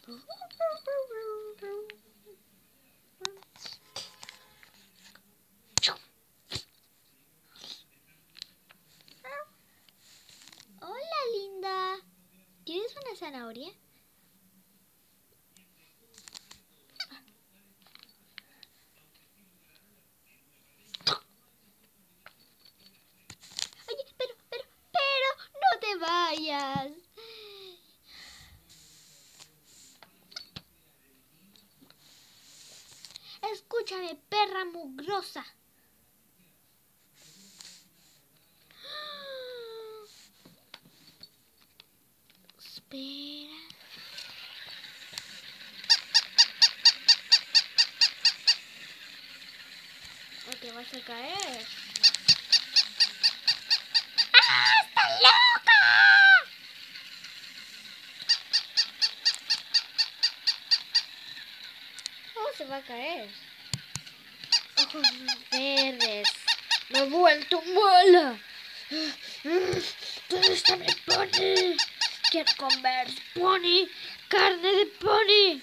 Hola, linda. ¿Tienes una zanahoria? Oye, pero, no te vayas. Escúchame, perra mugrosa. Espera. ¿O te vas a caer? ¡Ah, está loca! ¿Cómo se va a caer? Ojos verdes. Me he vuelto mala. ¿Dónde está mi pony? Quiero comer pony, carne de pony.